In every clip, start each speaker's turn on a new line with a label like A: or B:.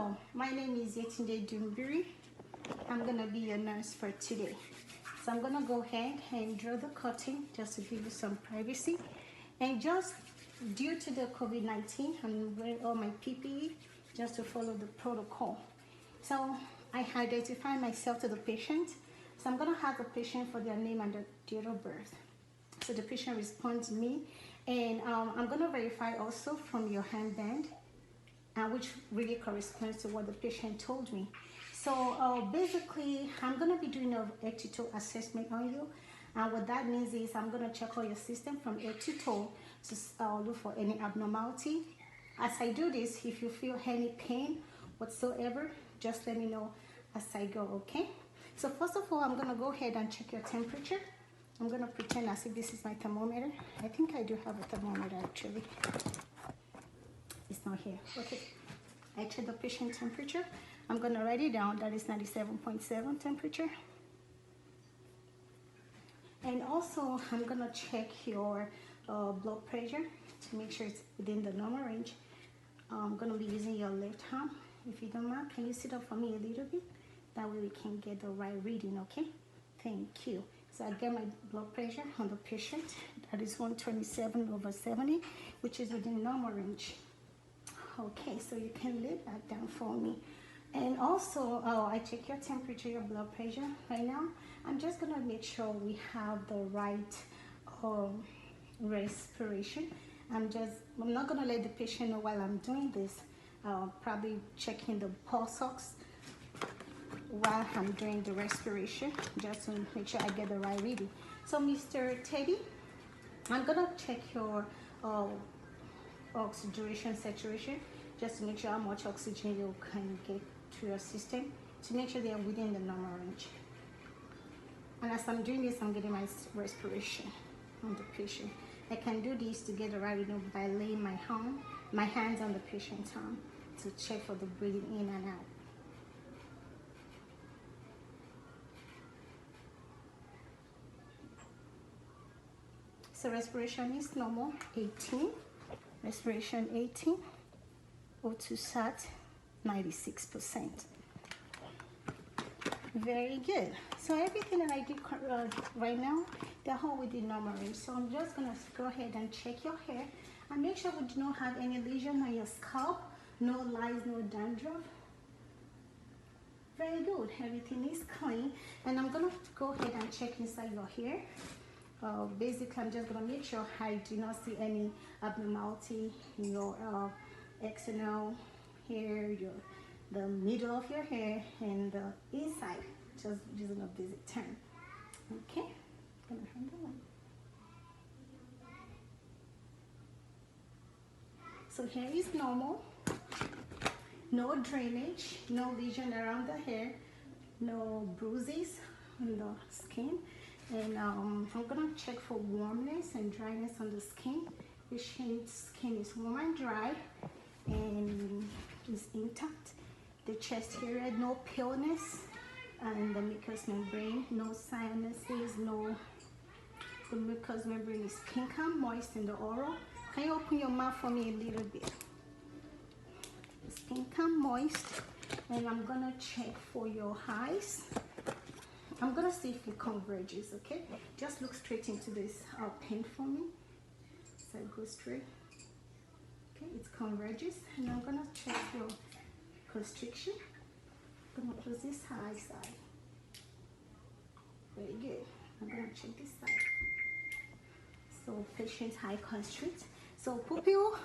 A: Hello, my name is Yetunde Dumbiri. I'm gonna be your nurse for today. So I'm gonna go ahead and draw the curtain just to give you some privacy. And just due to the COVID-19, I'm wearing all my PPE just to follow the protocol. So I identify myself to the patient. So I'm gonna have the patient for their name and their date of birth. So the patient responds to me, and I'm gonna verify also from your handband, which really corresponds to what the patient told me. So basically, I'm going to be doing an head to toe assessment on you. And what that means is I'm going to check all your system from head to toe to look for any abnormality. As I do this, if you feel any pain whatsoever, just let me know as I go, okay? So first of all, I'm going to go ahead and check your temperature. I'm going to pretend as if this is my thermometer. I think I do have a thermometer actually. It's not here. Okay, I check the patient temperature. I'm gonna write it down. That is 97.7 temperature. And also, I'm gonna check your blood pressure to make sure it's within the normal range. I'm gonna be using your left arm. If you don't mind, can you sit up for me a little bit? That way we can get the right reading, okay? Thank you. So I get my blood pressure on the patient. That is 127/70, which is within normal range. Okay, so you can lay back down for me. And also, I check your temperature, your blood pressure right now. I'm just gonna make sure we have the right respiration. I'm not gonna let the patient know while I'm doing this. Probably checking the pulse ox while I'm doing the respiration, just to make sure I get the right reading. So Mr. Teddy, I'm gonna check your oxygen saturation just to make sure how much oxygen you can get to your system to make sure they are within the normal range. And as I'm doing this, I'm getting my respiration on the patient. I can do this to get the right reading by laying my hands on the patient's arm to check for the breathing in and out. So respiration is normal, 18. Respiration 18, O2 sat 96%. Very good. So everything that I did right now, they're all within normal range. So I'm just gonna go ahead and check your hair and make sure we do not have any lesion on your scalp, no lice, no dandruff. Very good. Everything is clean. And I'm gonna go ahead and check inside your hair. Basically, I'm just gonna make sure I do not see any abnormality in your external hair, the middle of your hair, and the inside. Just using a basic term. Okay, gonna handle it. So hair is normal. No drainage, no lesion around the hair, no bruises on the skin. And I'm gonna check for warmness and dryness on the skin. Patient's skin is warm and dry and is intact. The chest area, no paleness, and the mucous membrane, no sinuses, the mucous membrane is pink and moist in the oral. Can you open your mouth for me a little bit? It's pink and moist. And I'm gonna check for your eyes. I'm gonna see if it converges, okay? Just look straight into this pen for me. So go straight. Okay, it converges. And I'm gonna check your constriction. I'm gonna close this eye side. Very good. I'm gonna check this side. So patient eye constrict. So pupil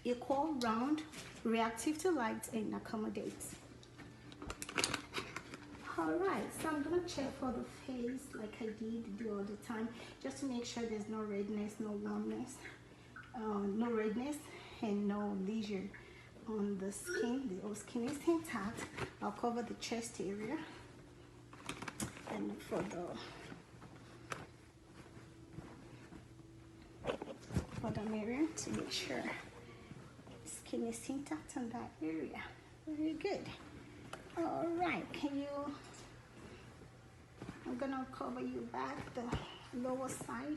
A: equal, round, reactive to light, and accommodates. Alright, so I'm gonna check for the face like I do all the time, just to make sure there's no redness, no warmness, no redness, and no lesion on the skin. The whole skin is intact. I'll cover the chest area and for the mirror to make sure skin is intact on that area. Very good. All right, I'm gonna cover you back, the lower side.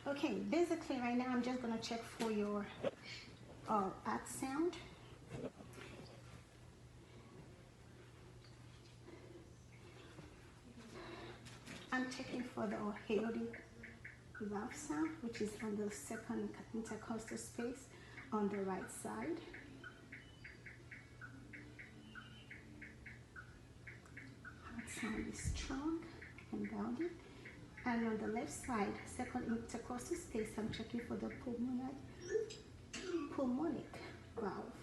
A: Okay, basically right now I'm just gonna check for your at sound. for the aortic valve sound, which is on the second intercostal space on the right side. Heart sound is strong and bounding. And on the left side, second intercostal space, I'm checking for the pulmonic valve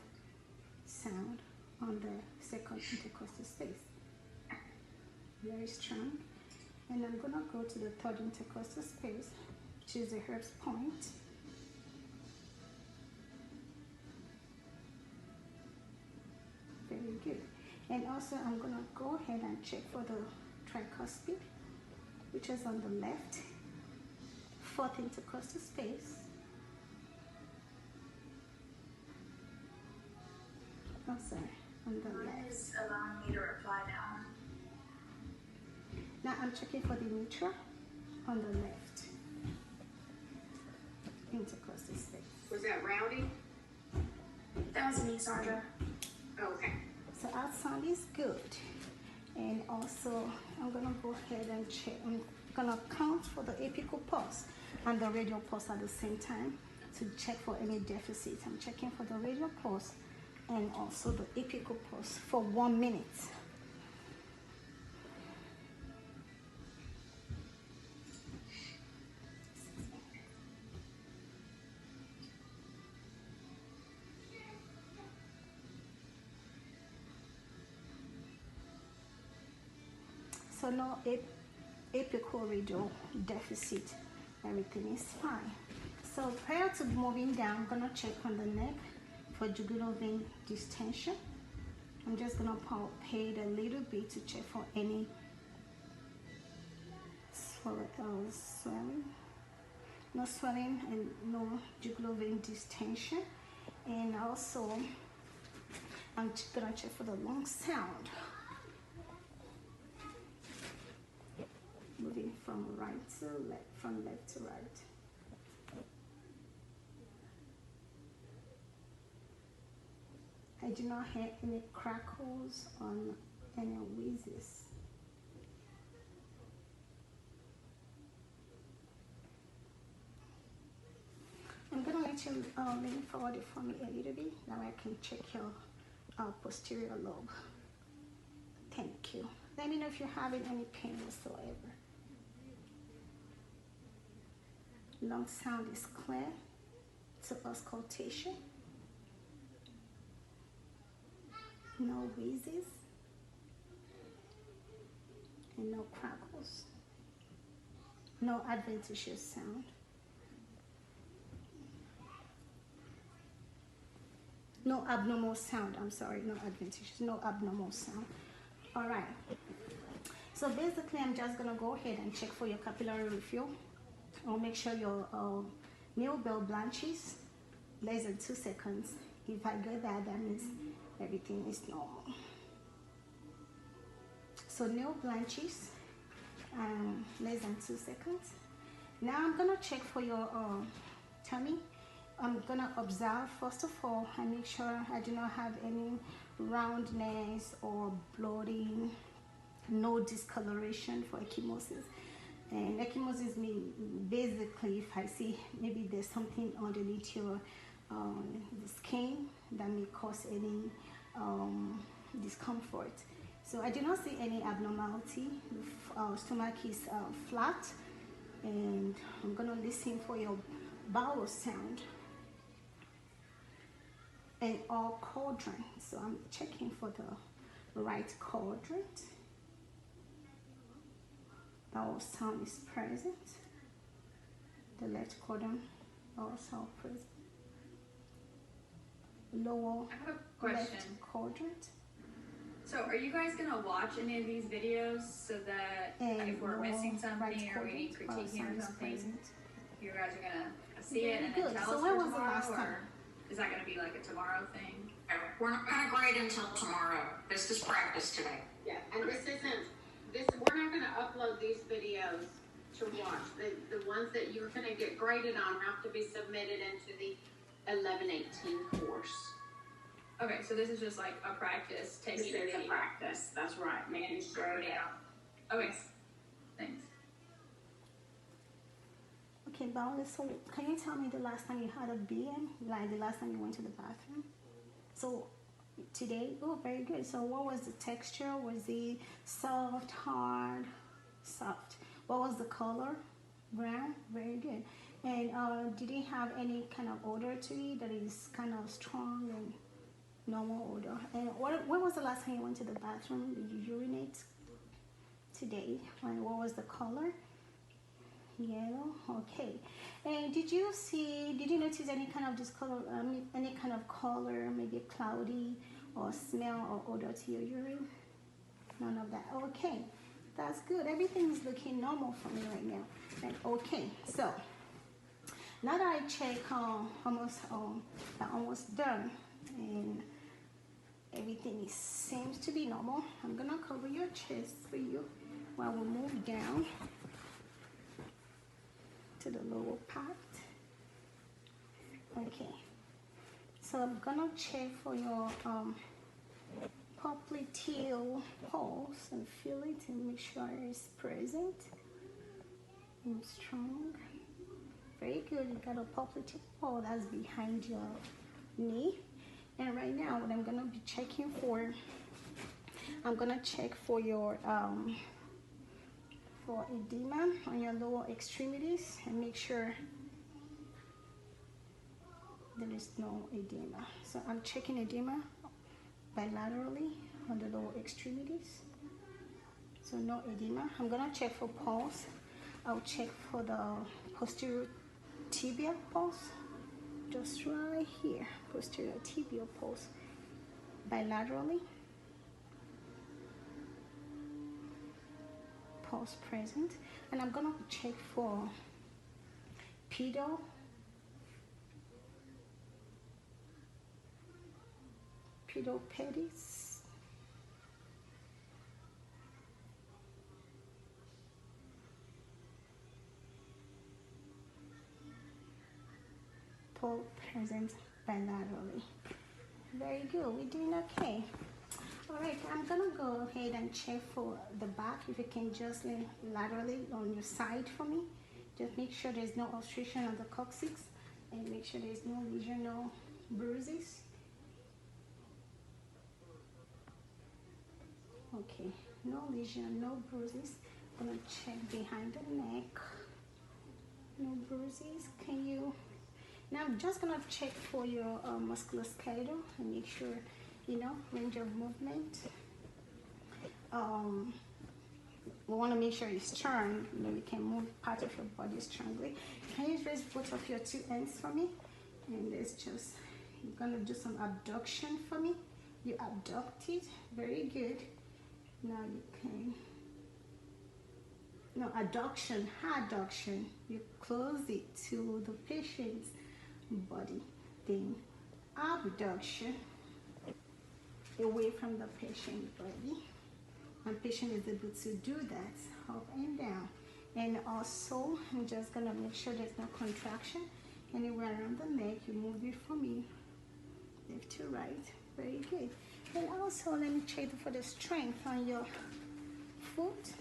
A: sound on the second intercostal space. Very strong. And I'm gonna go to the third intercostal space, which is the Herbst point. Very good. And also I'm gonna go ahead and check for the tricuspid, which is on the left, fourth intercostal space. Oh, sorry, on the left.
B: Is allowing me to reply now.
A: Now I'm checking for the mitra on the left intercostal space.
C: Was that Rowdy?
B: That was me, Sandra.
C: Oh, okay.
A: So our sound is good. And also I'm gonna go ahead and check. I'm gonna count for the apical pulse and the radial pulse at the same time to check for any deficit. I'm checking for the radial pulse and also the apical pulse for 1 minute. So no apical radial deficit, everything is fine. So prior to moving down, I'm gonna check on the neck for jugular vein distension. I'm just gonna palpate a little bit to check for any swelling, no swelling and no jugular vein distension. And also I'm gonna check for the lung sound. Moving from right to left, from left to right. I do not hear any crackles on any wheezes. I'm gonna let you lean forward for me a little bit. Now I can check your posterior lobe. Thank you. Let me know if you're having any pain whatsoever. Lung sound is clear to auscultation. No wheezes and no crackles. No adventitious sound. No abnormal sound. I'm sorry, no adventitious, no abnormal sound. All right. So basically, I'm just gonna go ahead and check for your capillary refill. I'll make sure your Neal Bell blanches less than 2 seconds. If I get that, that means everything is normal. So Neal blanches less than 2 seconds. Now I'm gonna check for your tummy. I'm gonna observe first of all and make sure I do not have any roundness or bloating, no discoloration for ecchymosis. And ecchymosis means basically if I see maybe there's something underneath your the skin that may cause any discomfort. So I do not see any abnormality. Stomach is flat, and I'm gonna listen for your bowel sound and all quadrant. So I'm checking for the right quadrant. Bowel sound is present. The left quadrant also present. Lower
B: I have a question.
A: left quadrant.
B: So are you guys gonna watch any of these videos so that
A: And
B: if we're
A: lower
B: missing something
A: right
B: or we need
A: quadrant, bowel
B: critiquing
A: sound
B: or
A: is
B: something,
A: present.
B: you guys are gonna see it and
A: Very
B: then
A: good.
B: tell
A: So
B: us
A: when
B: for
A: was the
B: tomorrow,
A: last time?
B: or is that gonna be like a tomorrow thing?
D: We're not gonna grade until tomorrow. This is practice today.
C: Yeah, and we're not gonna upload these videos to watch. The ones that you're gonna get graded on have to be submitted into the 1118 course.
B: Okay, so this is just like a practice,
C: This
B: taking a
C: is a
B: video
C: practice, that's right, making sure
B: it
C: that.
B: out. Okay, thanks.
A: Okay, Paula, so can you tell me the last time you had a BM? Like the last time you went to the bathroom? So today, oh, very good. So what was the texture? Was it soft, hard, soft? What was the color? Brown, very good. And did it have any kind of odor to it that is kind of strong and normal odor? And when was the last time you went to the bathroom? Did you urinate today? And what was the color? Yellow. Okay. And did you notice any kind of discolor, any kind of color, maybe cloudy or smell or odor to your urine? None of that. Okay, that's good. Everything is looking normal for me right now. Right. Okay, so now that I check almost done and everything seems to be normal, I'm gonna cover your chest for you while we move down to the lower part. Okay, so I'm gonna check for your popliteal pulse and feel it and make sure it's present and strong. Very good. You got a popliteal pulse that's behind your knee. And right now, what I'm gonna be checking for, I'm gonna check for your for edema on your lower extremities and make sure there is no edema. So I'm checking edema bilaterally on the lower extremities. So no edema. I'm gonna check for pulse. I'll check for the posterior tibial pulse. Just right here, posterior tibial pulse bilaterally. Pulse present, and I'm gonna check for pedal, pedis, pulse present bilaterally. Very good. We're doing okay. All right, I'm gonna go ahead and check for the back. If you can just lay laterally on your side for me. Just make sure there's no obstruction on the coccyx and make sure there's no lesion, no bruises. Okay, no lesion, no bruises. I'm gonna check behind the neck. No bruises. Can you? Now I'm just gonna check for your musculoskeletal and make sure, you know, range of movement. We want to make sure it's strong. You know, you can move part of your body strongly. Can you raise both of your two hands for me? And it's just, you're gonna do some abduction for me. You abduct it, very good. Now you can, no, adduction, adduction. You close it to the patient's body. Then abduction away from the patient's body. And patient is able to do that up and down. And also, I'm just gonna make sure there's no contraction anywhere around the neck. You move it for me, left to right. Very good. And also, let me check for the strength on your foot.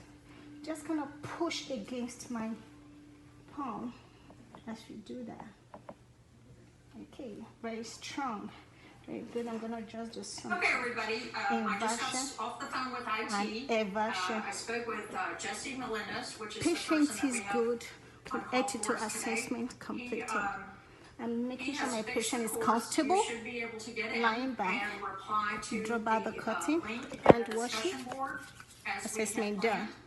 A: Just gonna push against my palm as you do that. Okay, very strong. Very good. I'm gonna just do some.
D: Okay, everybody. I just got off the phone with IT. I spoke with Jesse Melendez, which is
A: patient
D: the person
A: is
D: that we
A: good.
D: have
A: Attitude assessment completed. I'm making sure my
D: has
A: patient is
D: fixed the
A: comfortable.
D: course. You should be able to get in
A: Lying back.
D: and reply to
A: Drop out the cutting
D: link
A: and
D: in the
A: wash it.
D: discussion board as we
A: Assessment
D: had
A: done.
D: planned.